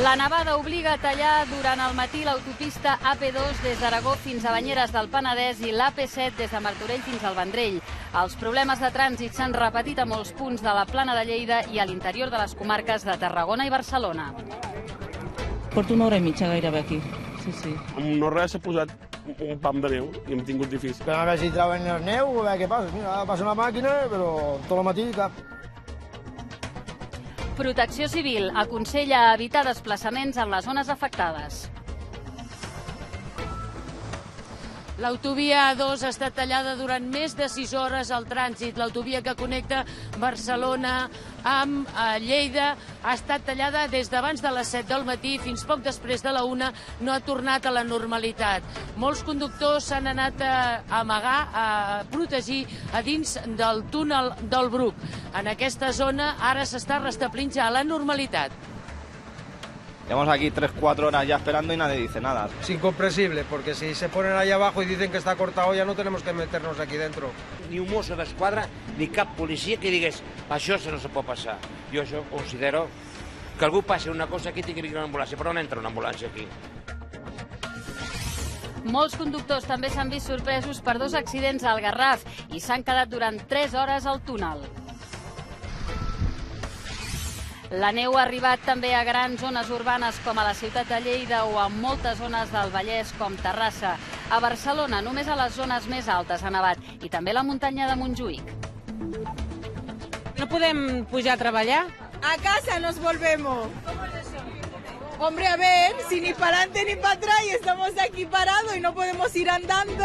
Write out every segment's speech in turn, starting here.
La nevada obliga a tallar durant el matí l'autopista AP2 des d'Aragó fins a Banyeres del Penedès i l'AP7 des de Martorell fins al Vendrell. Els problemes de trànsit s'han repetit a molts punts de la Plana de Lleida i a l'interior de les comarques de Tarragona i Barcelona. Porto una hora i mitja gairebé aquí. Sí. No res, s'ha posat un pam de neu i hem tingut difícil. A veure si trauen el neu, a veure què passa. Mira, passa una màquina, però tot el matí cap. Protecció Civil aconsella evitar desplaçaments en les zones afectades. L'autovia A2 ha estat tallada durant més de 6 hores al trànsit. L'autovia que connecta Barcelona amb Lleida ha estat tallada des d'abans de les 7 del matí fins poc després de la 1, no ha tornat a la normalitat. Molts conductors s'han anat a amagar, a protegir a dins del túnel del Bruc. En aquesta zona ara s'està restablint ja la normalitat. Llevamos aquí 3-4 horas ya esperando y nadie dice nada. Es incomprensible, porque si se ponen ahí abajo y dicen que está cortado, ya no tenemos que meternos aquí dentro. Ni un mosso d'esquadra ni cap policia que digués això no se pot passar. Jo això considero que algú passi una cosa aquí tingui que venir una ambulància, però on entra una ambulància aquí? Molts conductors també s'han vist sorpresos per 2 accidents al Garraf i s'han quedat durant 3 hores al túnel. La neu ha arribat també a grans zones urbanes com a la ciutat de Lleida o a moltes zones del Vallès com Terrassa. A Barcelona només a les zones més altes ha nevat i també a la muntanya de Montjuïc. No podem pujar a treballar? A casa nos volvemos. Hombre, a ver, si ni para adelante ni para atrás y estamos aquí parados y no podemos ir andando.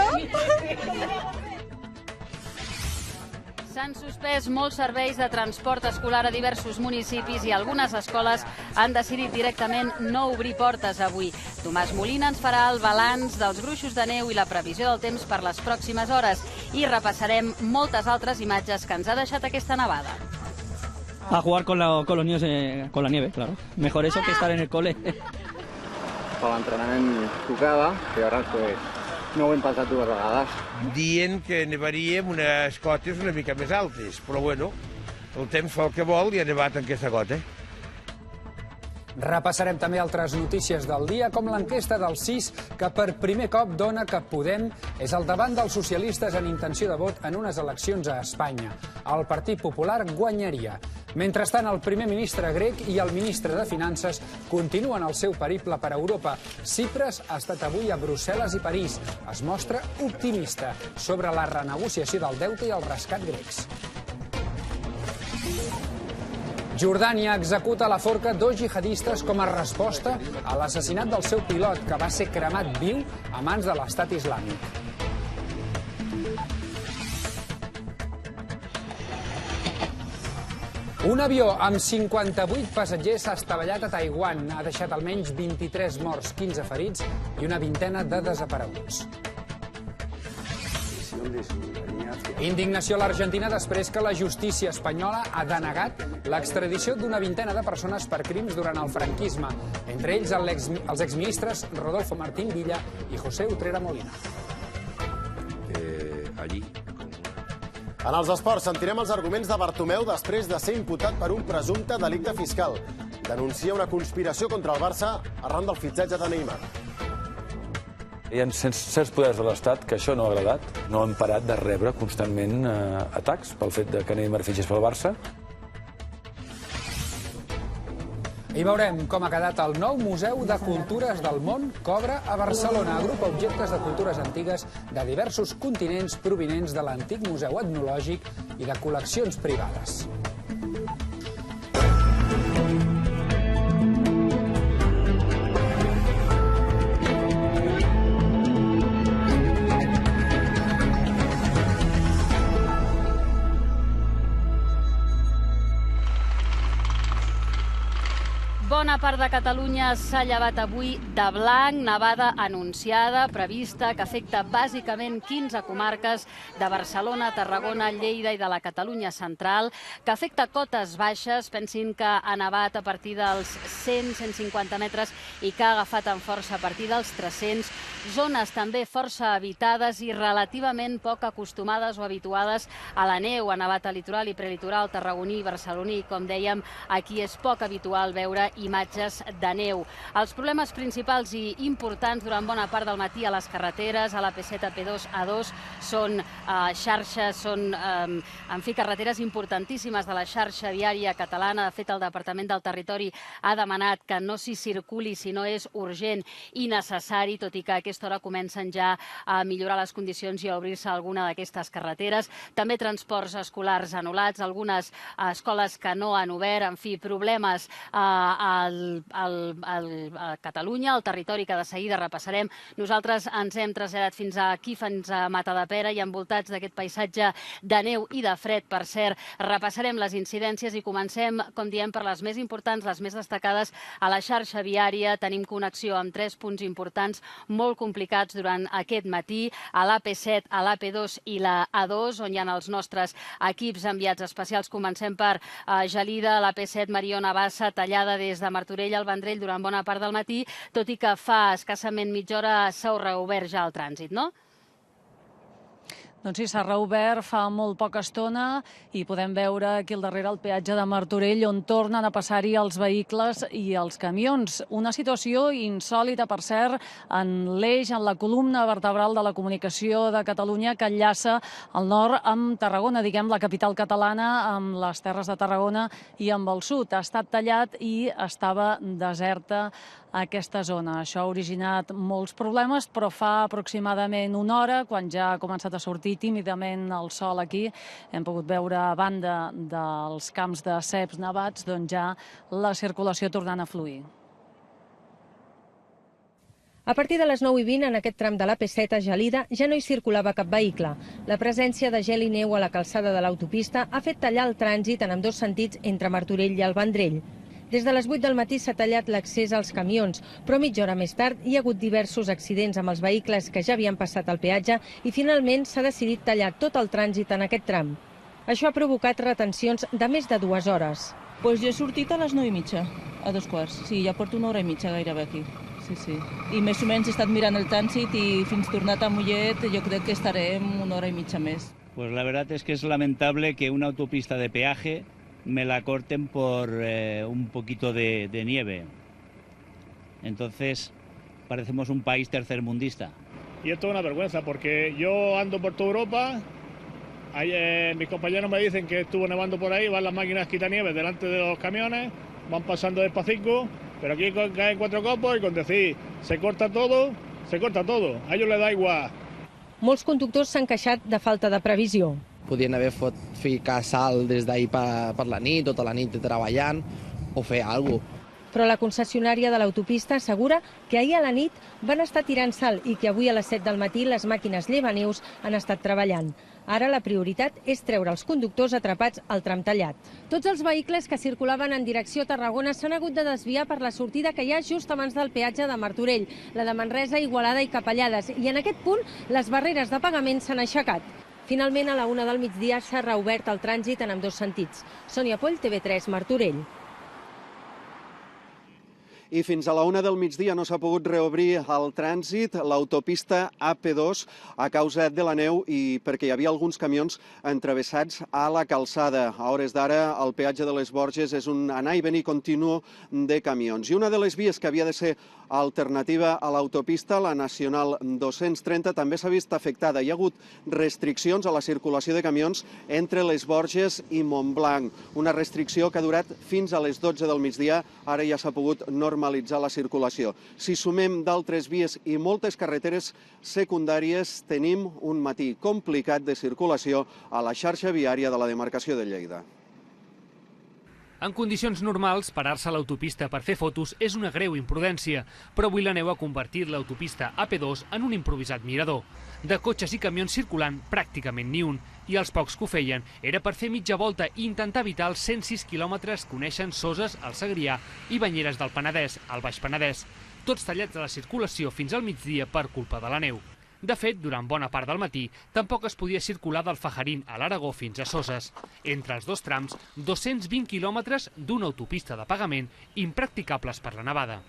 S'han suspès molts serveis de transport escolar a diversos municipis i algunes escoles han decidit directament no obrir portes avui. Tomàs Molina ens farà el balanç dels gruixos de neu i la previsió del temps per les pròximes hores i repassarem moltes altres imatges que ens ha deixat aquesta nevada. A jugar con los niños con la nieve, claro. Mejor eso que estar en el cole. Per l'entrenament tocava i ara no ho hem passat 2 vegades. Dient que nevaria amb unes cotes una mica més altes, però bueno, el temps fa el que vol i ha nevat en aquesta cota. Repassarem també altres notícies del dia, com l'enquesta del CIS, que per primer cop dona que Podem és al davant dels socialistes en intenció de vot en unes eleccions a Espanya. El Partit Popular guanyaria. Mentrestant, el primer ministre grec i el ministre de Finances continuen el seu periple per Europa. Tsipras ha estat avui a Brussel·les i París. Es mostra optimista sobre la renegociació del deute i el rescat grecs. Jordània executa a la forca 2 jihadistes com a resposta a l'assassinat del seu pilot, que va ser cremat viu a mans de l'Estat Islàmic. Un avió amb 58 passatgers s'ha estavellat a Taiwan. Ha deixat almenys 23 morts, 15 ferits i una vintena de desapareguts. Indignació a l'Argentina després que la justícia espanyola ha denegat l'extradició d'una vintena de persones per crims durant el franquisme, entre ells els exministres Rodolfo Martín Villa i José Utrera Molina. En els esports sentirem els arguments de Bartomeu després de ser imputat per un presumpte delicte fiscal. Denuncia una conspiració contra el Barça arran del fitxatge de Neymar. Hi ha certs poders de l'Estat que això no ha agradat. No han parat de rebre constantment atacs pel fet que Neymar fitxés pel Barça. I veurem com ha quedat el nou Museu de Cultures del Món que obre a Barcelona. Agrupa objectes de cultures antigues de diversos continents provinents de l'antic Museu Etnològic i de col·leccions privades. Bona part de Catalunya s'ha llevat avui de blanc, nevada anunciada, prevista, que afecta bàsicament 15 comarques de Barcelona, Tarragona, Lleida i de la Catalunya central, que afecta cotes baixes. Pensin que ha nevat a partir dels 100-150 metres i que ha agafat amb força a partir dels 300. Zones també força habitades i relativament poc acostumades o habituades a la neu. Ha nevat al litoral i prelitoral tarragoní i barceloní. Com dèiem, aquí és poc habitual veure imatges peatges de neu. Els problemes principals i importants durant bona part del matí a les carreteres, a la P7, P2, A2, són xarxes, són carreteres importantíssimes de la xarxa viària catalana. De fet, el Departament del Territori ha demanat que no s'hi circuli si no és urgent i necessari, tot i que a aquesta hora comencen ja a millorar les condicions i a obrir-se alguna d'aquestes carreteres. També transports escolars anul·lats, algunes escoles que no han obert, en fi, problemes a Catalunya, al territori que de seguida repassarem. Nosaltres ens hem traslladat fins aquí, fins a Matadepera, i envoltats d'aquest paisatge de neu i de fred, per cert. Repassarem les incidències i comencem, com diem, per les més importants, les més destacades a la xarxa viària. Tenim connexió amb 3 punts importants molt complicats durant aquest matí, a l'AP7, a l'AP2 i la A2, on hi ha els nostres equips enviats especials. Comencem per Gelida, l'AP7 Mariona-Bassa, tallada des de Martorell al Vendrell durant bona part del matí, tot i que fa escassament mitja hora s'ha reobert ja el trànsit, no? Doncs sí, s'ha reobert fa molt poca estona i podem veure aquí al darrere el peatge de Martorell, on tornen a passar-hi els vehicles i els camions. Una situació insòlita, per cert, en l'eix, en la columna vertebral de la comunicació de Catalunya que enllaça el nord amb Tarragona, diguem, la capital catalana, amb les Terres de Tarragona i amb el sud. Ha estat tallat i estava deserta aquesta zona. Això ha originat molts problemes, però fa aproximadament una hora, quan ja ha començat a sortir tímidament el sol aquí, hem pogut veure, a banda dels camps de ceps nevats, doncs ja la circulació tornant a fluir. A partir de les 9:20, en aquest tram de l'AP7 a Gelida, ja no hi circulava cap vehicle. La presència de gel i neu a la calçada de l'autopista ha fet tallar el trànsit en ambdós sentits entre Martorell i el Vendrell. Des de les 8 del matí s'ha tallat l'accés als camions, però mitja hora més tard hi ha hagut diversos accidents amb els vehicles que ja havien passat el peatge i finalment s'ha decidit tallar tot el trànsit en aquest tram. Això ha provocat retencions de més de 2 hores. Pues jo he sortit a les 9:30, a 2:15. Sí, ja porto 1 hora i mitja gairebé aquí. Sí. I més o menys he estat mirant el trànsit i fins tornat a Mollet jo crec que estarem 1 hora i mitja més. Pues la verdad es que es lamentable que una autopista de peaje me la corten por un poquito de nieve. Entonces, parecemos un país tercermundista. Y esto es una vergüenza, porque yo ando por toda Europa, mis compañeros me dicen que estuvo nevando por ahí, van las máquinas quitanieves delante de los camiones, van pasando despacito, pero aquí caen 4 copos y con decir, se corta todo, a ellos les da igual. Molts conductors s'han queixat de falta de previsió. Podien haver ficat sal des d'ahir per la nit, tota la nit treballant, o fer alguna cosa. Però la concessionària de l'autopista assegura que ahir a la nit van estar tirant sal i que avui a les 7 del matí les màquines llevaneus han estat treballant. Ara la prioritat és treure els conductors atrapats al tram tallat. Tots els vehicles que circulaven en direcció a Tarragona s'han hagut de desviar per la sortida que hi ha just abans del peatge de Martorell, la de Manresa, Igualada i Capellades, i en aquest punt les barreres de pagament s'han aixecat. Finalment, a la 1 del migdia s'ha reobert el trànsit en ambdós sentits. Sònia Poll, TV3, Martorell. I fins a la 1 del migdia no s'ha pogut reobrir el trànsit, l'autopista AP2, a causa de la neu i perquè hi havia alguns camions entravessats a la calçada. A hores d'ara, el peatge de les Borges és un anar i venir continu de camions. I una de les vies que havia de ser alternativa a l'autopista, la Nacional 230, també s'ha vist afectada. Hi ha hagut restriccions a la circulació de camions entre les Borges i Montblanc. Una restricció que ha durat fins a les 12 del migdia. Ara ja s'ha pogut normalitzar la circulació. Si sumem d'altres vies i moltes carreteres secundàries, tenim un matí complicat de circulació a la xarxa viària de la demarcació de Lleida. En condicions normals, parar-se a l'autopista per fer fotos és una greu imprudència, però avui la neu ha convertit l'autopista AP2 en un improvisat mirador. De cotxes i camions circulant, pràcticament ni un, i els pocs que ho feien era per fer mitja volta i intentar evitar els 106 quilòmetres que uneixen Soses, al Segrià, i Banyeres del Penedès, al Baix Penedès, tots tallats de la circulació fins al migdia per culpa de la neu. De fet, durant bona part del matí, tampoc es podia circular del Fajarín a l'Aragó fins a Soses. Entre els dos trams, 220 quilòmetres d'una autopista de pagament impracticables per la nevada.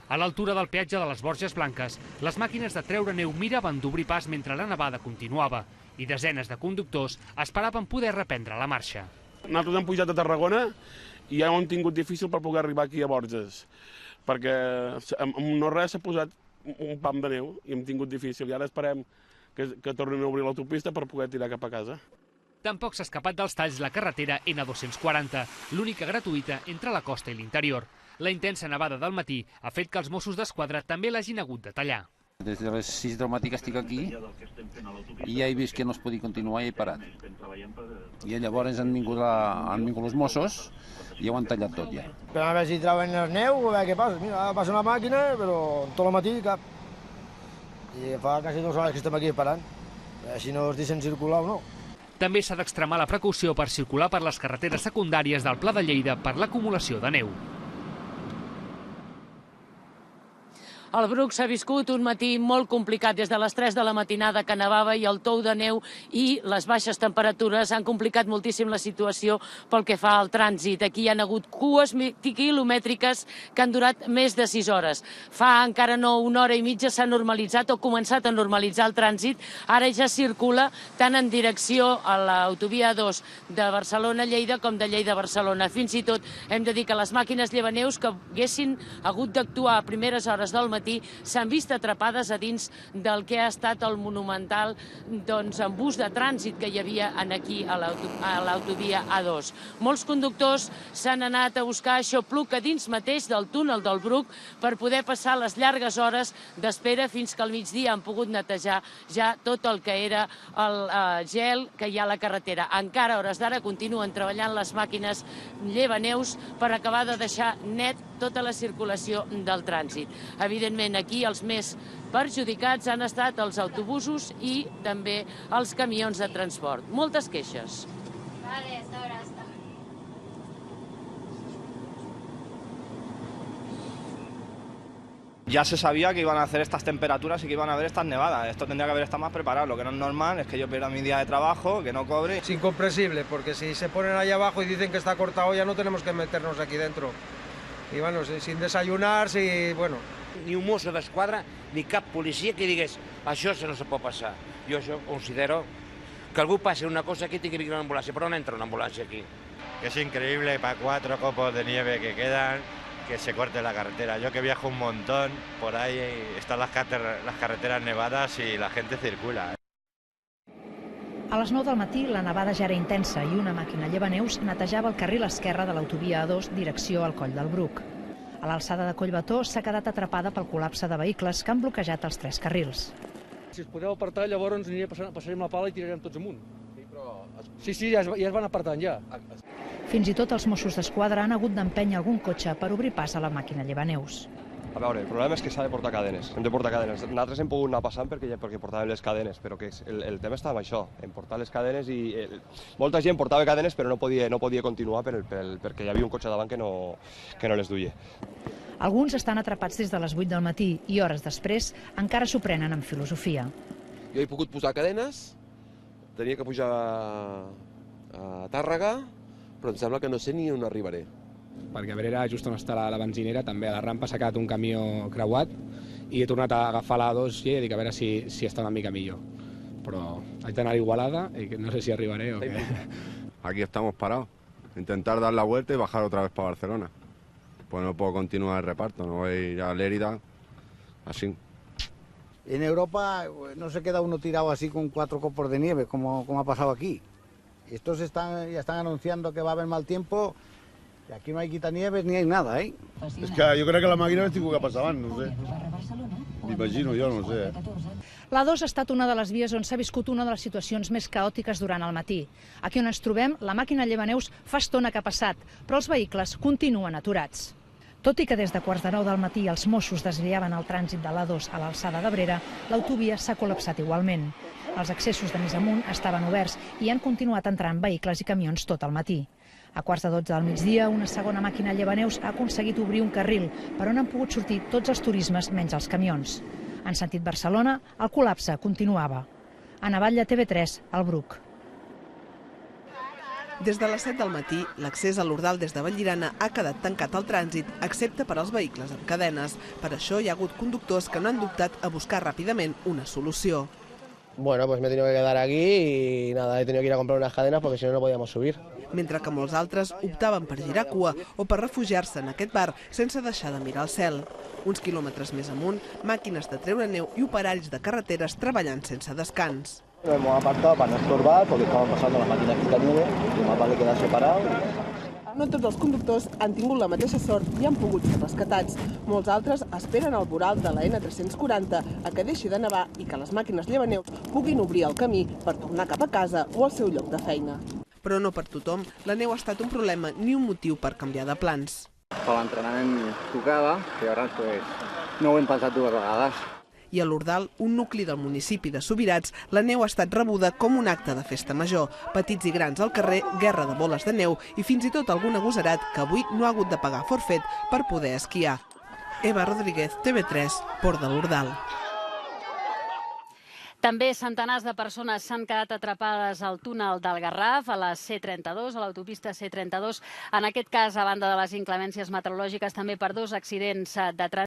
A l'altura del peatge de les Borges Blanques, les màquines de treure neu miraven d'obrir pas mentre la nevada continuava i desenes de conductors esperaven poder reprendre la marxa. Nosaltres hem pujat a Tarragona i ja ho hem tingut difícil per poder arribar aquí a Borges. perquè amb no res s'ha posat un pam de neu i hem tingut difícil. I ara esperem que tornin a obrir l'autopista per poder tirar cap a casa. Tampoc s'ha escapat dels talls la carretera N240, l'única gratuïta entre la costa i l'interior. La intensa nevada del matí ha fet que els Mossos d'Esquadra també l'hagin hagut de tallar. Des de les 6 del matí que estic aquí i ja he vist que no es podia continuar i he parat. I llavors han vingut els Mossos i ho han tallat tot ja. A veure si troben el neu, a veure què passa. Mira, passa una màquina, però tot el matí cap. I fa quasi 2 hores que estem aquí esperant. Així no es deixen circular o no. També s'ha d'extremar la precaució per circular per les carreteres secundàries del Pla de Lleida per l'acumulació de neu. Al Bruc s'ha viscut un matí molt complicat des de les 3 de la matinada que nevava i el tou de neu i les baixes temperatures han complicat moltíssim la situació pel que fa al trànsit. Aquí hi ha hagut cues quilomètriques que han durat més de 6 hores. Fa encara no una hora i mitja s'ha normalitzat o començat a normalitzar el trànsit. Ara ja circula tant en direcció a l'autovia 2 de Barcelona-Lleida com de Lleida-Barcelona. Fins i tot hem de dir que les màquines llevaneus que haguessin hagut d'actuar a primeres hores del matí s'han vist atrapades a dins del que ha estat el monumental embús de trànsit que hi havia aquí a l'autovia A2. Molts conductors s'han anat a buscar aixopluc a dins mateix del túnel del Bruc per poder passar les llargues hores d'espera fins que al migdia han pogut netejar ja tot el que era el gel que hi ha a la carretera. Encara a hores d'ara continuen treballant les màquines llevaneus per acabar de deixar net tota la circulació del trànsit. Evidentment, aquí els més perjudicats han estat els autobusos i també els camions de transport. Moltes queixes. Vale, hasta ahora, hasta. Ya se sabía que iban a hacer estas temperaturas y que iban a haber estas nevadas. Esto tendría que haber estado más preparado. Lo que no es normal es que yo pierda mi día de trabajo, que no cobre. Es incomprensible, porque si se ponen ahí abajo y dicen que está cortado, ya no tenemos que meternos aquí dentro. I bueno, sin desayunar, bueno... Ni un mosso d'esquadra ni cap policia que digués això no se pot passar. Jo això considero que algú passi una cosa aquí tingui que venir una ambulància, però no entra una ambulància aquí. Es increíble para 4 copos de nieve que quedan, que se corte la carretera. Yo que viajo un montón, por ahí están las carreteras nevadas y la gente circula. A les 9 del matí la nevada ja era intensa i una màquina llevaneus netejava el carril esquerre de l'autovia A2 direcció al Coll del Bruc. A l'alçada de Collbató s'ha quedat atrapada pel col·lapse de vehicles que han bloquejat els 3 carrils. Si es podeu apartar, llavors passarem la pala i tirarem tots amunt. Sí, ja es van apartant, ja. Fins i tot els Mossos d'Esquadra han hagut d'empènyer algun cotxe per obrir pas a la màquina llevaneus. A veure, el problema és que s'ha de portar cadenes. Hem de portar cadenes. Nosaltres hem pogut anar passant perquè portàvem les cadenes, però que el tema estava en això, en portar les cadenes i molta gent portava cadenes però no podia continuar perquè hi havia un cotxe davant que no les duia. Alguns estan atrapats des de les 8 del matí i hores després encara s'ho prenen amb filosofia. Jo he pogut posar cadenes, tenia que pujar a Tàrrega, però em sembla que no sé ni on arribaré. Perquè a Abrera, just on està la benzinera, també a la rampa s'ha quedat un camió creuat i he tornat a agafar la A2 i he dit a veure si està una mica millor. Però haig d'anar a Igualada i no sé si arribaré o què. Aquí estamos parados. Intentar dar la vuelta y bajar otra vez para Barcelona. Pues no puedo continuar el reparto, no voy a ir a Lérida, así. En Europa no se queda uno tirado así con 4 copos de nieve, como ha pasado aquí. Estos ya están anunciando que va a haver mal tiempo. Y aquí no hay quitanieves ni hay nada, ¿eh? És que jo crec que la màquina estic que passaven, no sé. M'imagino jo, no sé. L'A2 ha estat una de les vies on s'ha viscut una de les situacions més caòtiques durant el matí. Aquí on ens trobem, la màquina llevaneus fa estona que ha passat, però els vehicles continuen aturats. Tot i que des de 8:45 del matí els Mossos desviaven el trànsit de l'A2 a l'alçada d'Abrera, l'autovia s'ha col·lapsat igualment. Els accessos de més amunt estaven oberts i han continuat entrant vehicles i camions tot el matí. A 11:45 del migdia, una segona màquina llevaneus ha aconseguit obrir un carril per on han pogut sortir tots els turismes menys els camions. En sentit Barcelona, el col·lapse continuava. Anna Batlle, TV3, al Bruc. Des de les 7 del matí, l'accés a l'Ordal des de Vallirana ha quedat tancat al trànsit, excepte per als vehicles amb cadenes. Per això hi ha hagut conductors que no han dubtat a buscar ràpidament una solució. Bueno, pues me he tenido que quedar aquí y nada, he tenido que ir a comprar unas cadenas porque si no, no podíamos subir. Mentre que molts altres optaven per girar cua o per refugiar-se en aquest bar sense deixar de mirar el cel. Uns quilòmetres més amunt, màquines de treure neu i operaris de carreteres treballant sense descans. Hemos apartado para no estorbar porque estaban pasando las máquinas quitanieve y más vale quedar separado. No tots els conductors han tingut la mateixa sort i han pogut ser rescatats. Molts altres esperen al voral de la N340 a que deixi de nevar i que les màquines llevaneus puguin obrir el camí per tornar cap a casa o al seu lloc de feina. Però no per tothom, la neu ha estat un problema ni un motiu per canviar de plans. Per l'entrenament tocava, que llavors pues, no ho hem pensat dues vegades. I a l'Ordal, un nucli del municipi de Subirats, la neu ha estat rebuda com un acte de festa major. Petits i grans al carrer, guerra de boles de neu i fins i tot algun agosarat que avui no ha hagut de pagar forfet per poder esquiar. Eva Rodríguez, TV3, Port de l'Ordal. També centenars de persones s'han quedat atrapades al túnel del Garraf, a la C32, a l'autopista C32. En aquest cas, a banda de les inclemències meteorològiques, també per 2 accidents de trànsit.